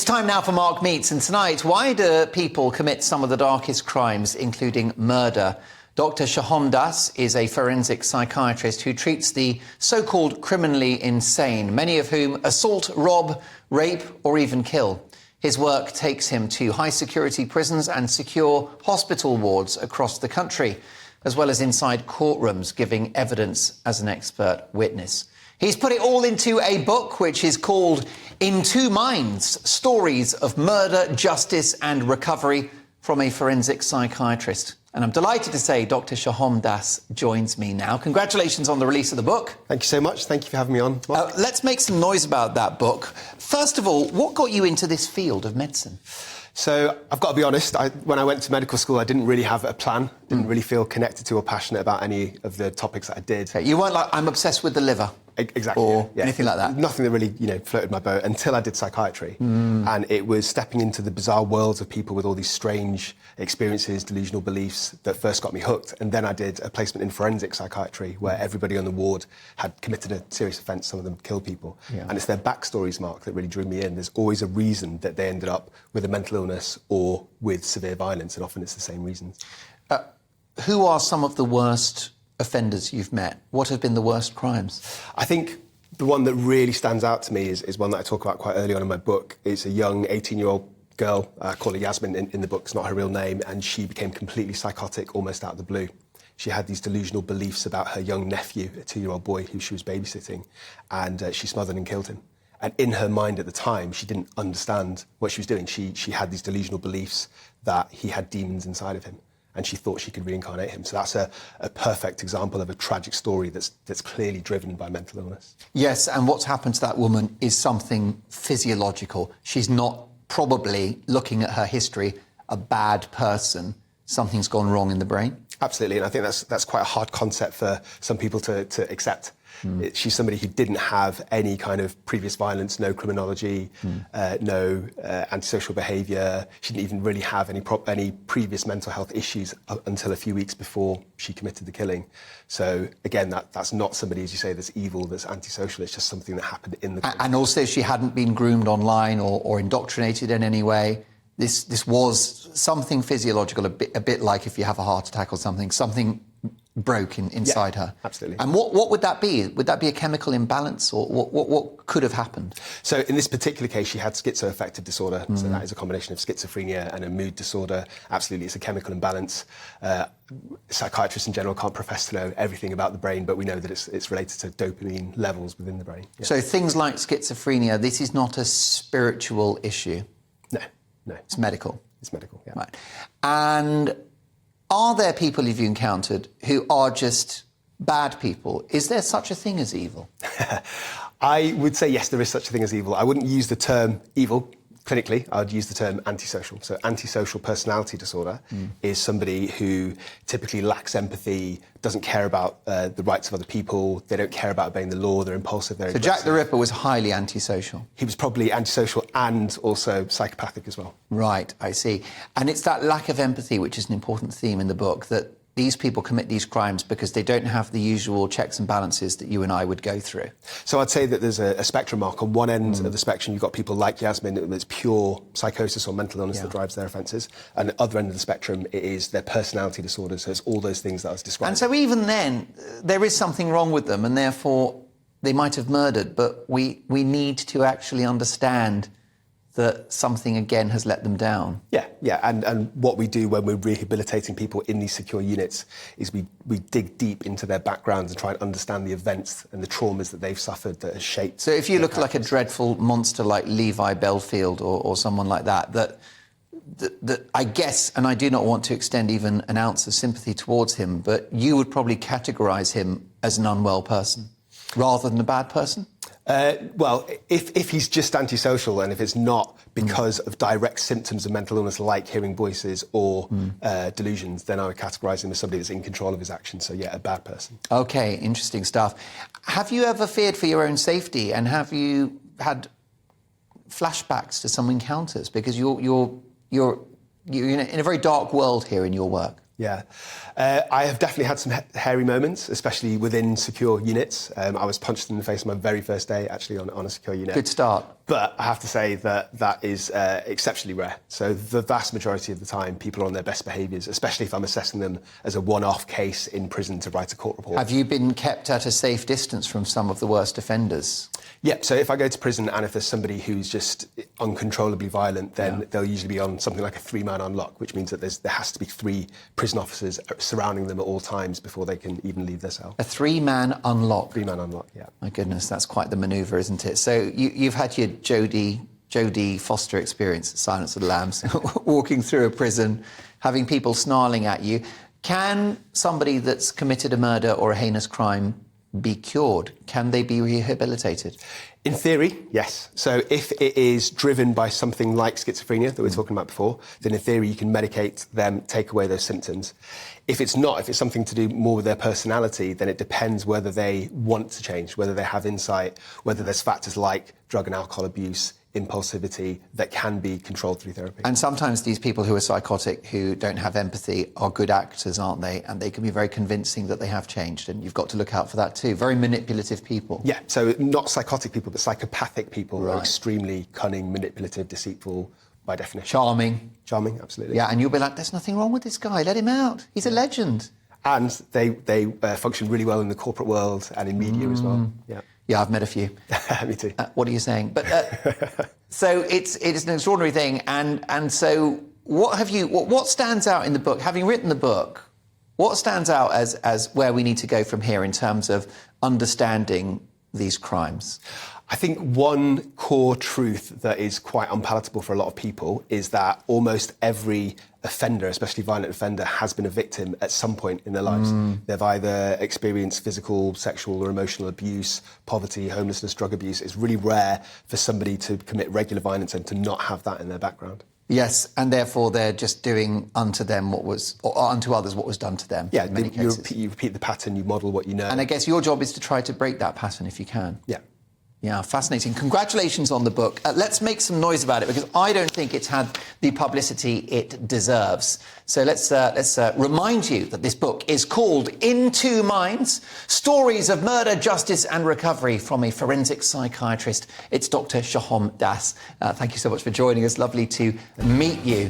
time now for Mark Meets, and tonight, why do people commit some of the darkest crimes, including murder? Dr. Sohom is a forensic psychiatrist who treats the so-called criminally insane, many of whom assault, rob, rape or even kill. His work takes him to high-security prisons and secure hospital wards across the country, as well as inside courtrooms, giving evidence as an expert witness. He's put it all into a book which is called In Two Minds, Stories of Murder, Justice and Recovery from a Forensic Psychiatrist. And I'm delighted to say Dr. Sohom joins me now. Congratulations on the release of the book. Thank you so much. Thank you for having me on, Mark. Let's make some noise about that book. First of all, what got you into this field of medicine? So, I've got to be honest, when I went to medical school, I didn't really have a plan, didn't really feel connected to or passionate about any of the topics that I did. Okay, you weren't like, I'm obsessed with the liver? Exactly. Or anything like that? Nothing that really, floated my boat until I did psychiatry. And it was stepping into the bizarre worlds of people with all these strange experiences, delusional beliefs that first got me hooked. And then I did a placement in forensic psychiatry where everybody on the ward had committed a serious offence, some of them killed people. Yeah. And it's their backstories, Mark, that really drew me in. There's always a reason that they ended up with a mental illness or with severe violence, and often it's the same reasons. Who are some of the worst offenders you've met? What have been the worst crimes? I think the one that really stands out to me is one that I talk about quite early on in my book. It's a young 18-year-old girl, I call her Yasmin in the book, it's not her real name, and she became completely psychotic almost out of the blue. She had these delusional beliefs about her young nephew, a 2-year-old boy who she was babysitting, and she smothered and killed him. And in her mind at the time, she didn't understand what she was doing. She had these delusional beliefs that he had demons inside of him, and she thought she could reincarnate him. So that's a perfect example of a tragic story that's clearly driven by mental illness. Yes, and what's happened to that woman is something physiological. She's not probably, looking at her history, a bad person. Something's gone wrong in the brain. Absolutely, and I think that's quite a hard concept for some people to accept. She's somebody who didn't have any kind of previous violence, no criminology, no antisocial behaviour. She didn't even really have any previous mental health issues until a few weeks before she committed the killing. So, again, that's not somebody, as you say, that's evil, that's antisocial. It's just something that happened in the country. And also she hadn't been groomed online or indoctrinated in any way. This was something physiological, a bit like if you have a heart attack or something broke inside her. Absolutely. And what would that be? Would that be a chemical imbalance, or what could have happened? So in this particular case, she had schizoaffective disorder. So that is a combination of schizophrenia and a mood disorder. Absolutely, it's a chemical imbalance. Psychiatrists in general can't profess to know everything about the brain, but we know that it's related to dopamine levels within the brain. Yes. So things like schizophrenia, this is not a spiritual issue? No. It's medical? It's medical, yeah. Right. And are there people you've encountered who are just bad people? Is there such a thing as evil? I would say yes, there is such a thing as evil. I wouldn't use the term evil clinically. I would use the term antisocial. So antisocial personality disorder is somebody who typically lacks empathy, doesn't care about the rights of other people, they don't care about obeying the law, they're impulsive, they're aggressive. Jack the Ripper was highly antisocial? He was probably antisocial and also psychopathic as well. Right, I see. And it's that lack of empathy which is an important theme in the book, that these people commit these crimes because they don't have the usual checks and balances that you and I would go through. So I'd say that there's a spectrum, Mark. On one end of the spectrum, you've got people like Yasmin, that's pure psychosis or mental illness that drives their offences. And the other end of the spectrum, it is their personality disorders. So it's all those things that I was describing. And so even then, there is something wrong with them, and therefore they might have murdered, but we need to actually understand that something, again, has let them down. Yeah, and what we do when we're rehabilitating people in these secure units is we dig deep into their backgrounds and try and understand the events and the traumas that they've suffered that have shaped. So if you look like a dreadful monster like Levi Belfield or someone like that I guess, and I do not want to extend even an ounce of sympathy towards him, but you would probably categorise him as an unwell person rather than a bad person? Well, if he's just antisocial and if it's not because of direct symptoms of mental illness like hearing voices or delusions, then I would categorise him as somebody that's in control of his actions. So, yeah, a bad person. OK, interesting stuff. Have you ever feared for your own safety, and have you had flashbacks to some encounters? Because you're in a very dark world here in your work. Yeah. I have definitely had some hairy moments, especially within secure units. I was punched in the face on my very first day, actually, on a secure unit. Good start. But I have to say that is exceptionally rare. So the vast majority of the time, people are on their best behaviours, especially if I'm assessing them as a one-off case in prison to write a court report. Have you been kept at a safe distance from some of the worst offenders? Yeah, so if I go to prison and if there's somebody who's just uncontrollably violent, then they'll usually be on something like a 3-man unlock, which means that there has to be 3 prison officers surrounding them at all times before they can even leave their cell. A 3-man unlock? 3-man unlock, yeah. My goodness, that's quite the manoeuvre, isn't it? So you've had your Jodie Foster experience at Silence of the Lambs, walking through a prison, having people snarling at you. Can somebody that's committed a murder or a heinous crime be cured? Can they be rehabilitated? In theory, yes. So if it is driven by something like schizophrenia that we were talking about before, then in theory you can medicate them, take away those symptoms. If it's not, if it's something to do more with their personality, then it depends whether they want to change, whether they have insight, whether there's factors like drug and alcohol abuse, impulsivity that can be controlled through therapy. And sometimes these people who are psychotic, who don't have empathy, are good actors, aren't they? And they can be very convincing that they have changed, and you've got to look out for that too. Very manipulative people. Yeah, so not psychotic people, but psychopathic people are extremely cunning, manipulative, deceitful by definition. Charming. Charming, absolutely. Yeah, and you'll be like, there's nothing wrong with this guy, let him out. He's a legend. And they function really well in the corporate world and in media as well. Yeah. Yeah, I've met a few. Me too. What are you saying? But so it's an extraordinary thing, and so what stands out in the book? Having written the book, what stands out as where we need to go from here in terms of understanding these crimes? I think one core truth that is quite unpalatable for a lot of people is that almost every offender, especially violent offender, has been a victim at some point in their lives. They've either experienced physical, sexual or emotional abuse, poverty, homelessness, drug abuse. It's really rare for somebody to commit regular violence and to not have that in their background. Yes, and therefore they're just doing unto them or unto others what was done to them. Yeah, in many cases. You repeat the pattern, you model what you know. And I guess your job is to try to break that pattern if you can. Yeah. Yeah, fascinating. Congratulations on the book. Let's make some noise about it because I don't think it's had the publicity it deserves. So let's remind you that this book is called In Two Minds, Stories of Murder, Justice and Recovery from a Forensic Psychiatrist. It's Dr. Sohom Das. Thank you so much for joining us. Lovely to meet you.